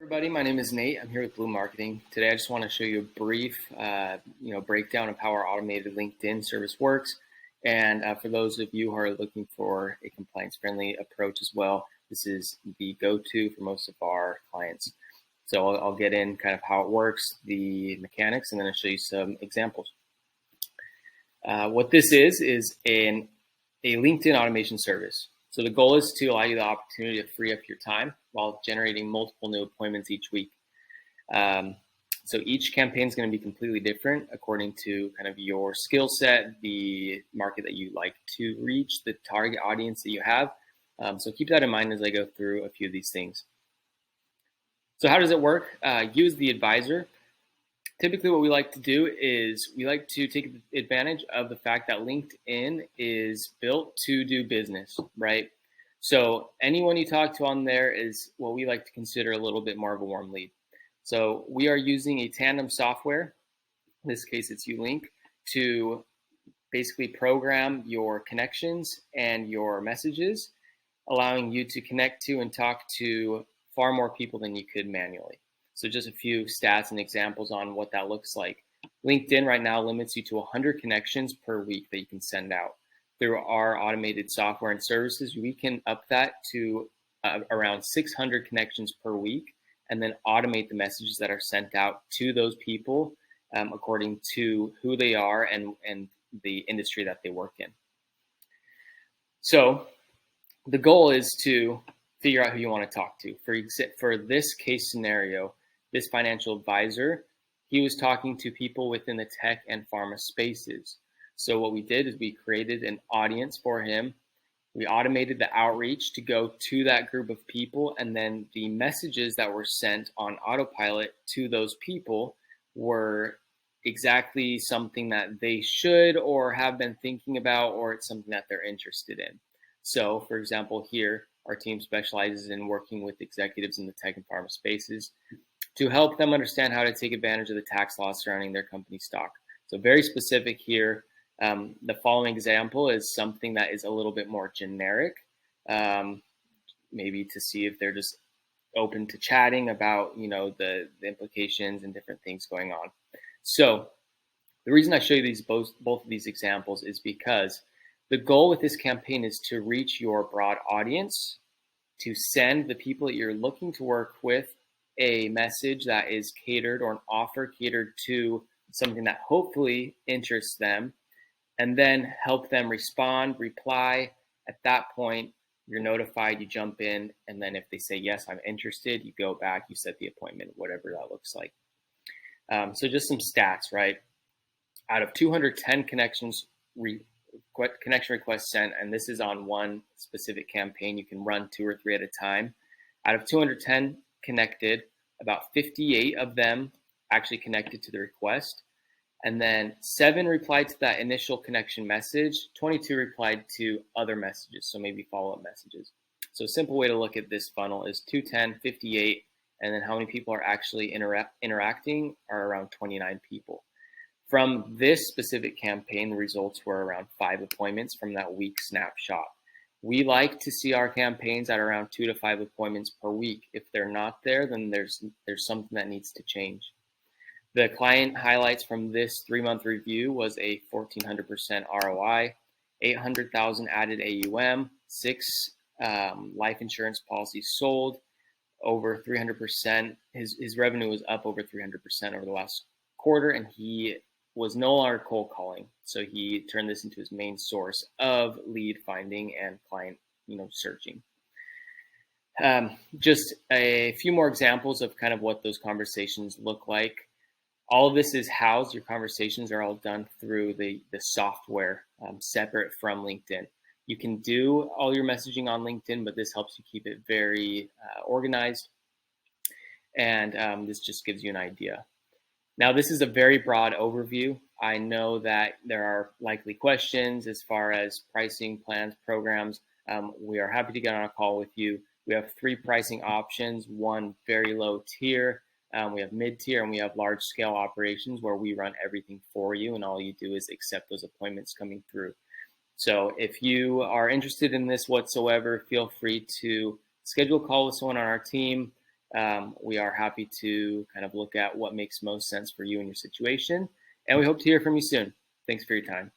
Everybody, my name is Nate. I'm here with Blue Marketing. Today, I just want to show you a brief, breakdown of how our automated LinkedIn service works. And for those of you who are looking for a compliance-friendly approach as well, this is the go-to for most of our clients. So I'll get in kind of how it works, the mechanics, and then I'll show you some examples. What this is a LinkedIn automation service. So the goal is to allow you the opportunity to free up your time while generating multiple new appointments each week. So each campaign is going to be completely different according to kind of your skill set, the market that you like to reach, the target audience that you have. So keep that in mind as I go through a few of these things. So how does it work? You as the advisor, typically what we like to do is we like to take advantage of the fact that LinkedIn is built to do business, right? So anyone you talk to on there is what we like to consider a little bit more of a warm lead. So we are using a tandem software, in this case it's Ulink, to basically program your connections and your messages, allowing you to connect to and talk to far more people than you could manually. So just a few stats and examples on what that looks like. LinkedIn right now limits you to 100 connections per week that you can send out. Through our automated software and services, we can up that to around 600 connections per week and then automate the messages that are sent out to those people according to who they are and the industry that they work in. So the goal is to figure out who you want to talk to. For this case scenario, this financial advisor, he was talking to people within the tech and pharma spaces. So what we did is we created an audience for him. We automated the outreach to go to that group of people, and then the messages that were sent on autopilot to those people were exactly something that they should or have been thinking about, or it's something that they're interested in. So for example, here, our team specializes in working with executives in the tech and pharma spaces to help them understand how to take advantage of the tax laws surrounding their company stock. So very specific here. The following example is something that is a little bit more generic, maybe to see if they're just open to chatting about, the implications and different things going on. So the reason I show you both of these examples is because the goal with this campaign is to reach your broad audience, to send the people that you're looking to work with a message that is catered or an offer catered to something that hopefully interests them, and then help them respond, reply. At that point, you're notified, you jump in, and then if they say, yes, I'm interested, you go back, you set the appointment, whatever that looks like. So just some stats, right? Out of 210 connection requests sent, and this is on one specific campaign, you can run 2 or 3 at a time. Out of 210 connected, about 58 of them actually connected to the request. And then 7 replied to that initial connection message, 22 replied to other messages, so maybe follow-up messages. So a simple way to look at this funnel is 210, 58, and then how many people are actually interacting are around 29 people. From this specific campaign, the results were around 5 appointments from that week snapshot. We like to see our campaigns at around 2 to 5 appointments per week. If they're not there, then there's something that needs to change. The client highlights from this 3-month review was a 1,400% ROI, 800,000 added AUM, 6 life insurance policies sold, over 300%. His revenue was up over 300% over the last quarter, and he was no longer cold calling. So he turned this into his main source of lead finding and client, searching. Just a few more examples of kind of what those conversations look like. All of this is housed, your conversations are all done through the software separate from LinkedIn. You can do all your messaging on LinkedIn, but this helps you keep it very organized. And this just gives you an idea. Now, this is a very broad overview. I know that there are likely questions as far as pricing, plans, programs. We are happy to get on a call with you. We have 3 pricing options, 1 very low tier, we have mid-tier, and we have large-scale operations where we run everything for you, and all you do is accept those appointments coming through. So if you are interested in this whatsoever, feel free to schedule a call with someone on our team. We are happy to kind of look at what makes most sense for you and your situation. And we hope to hear from you soon. Thanks for your time.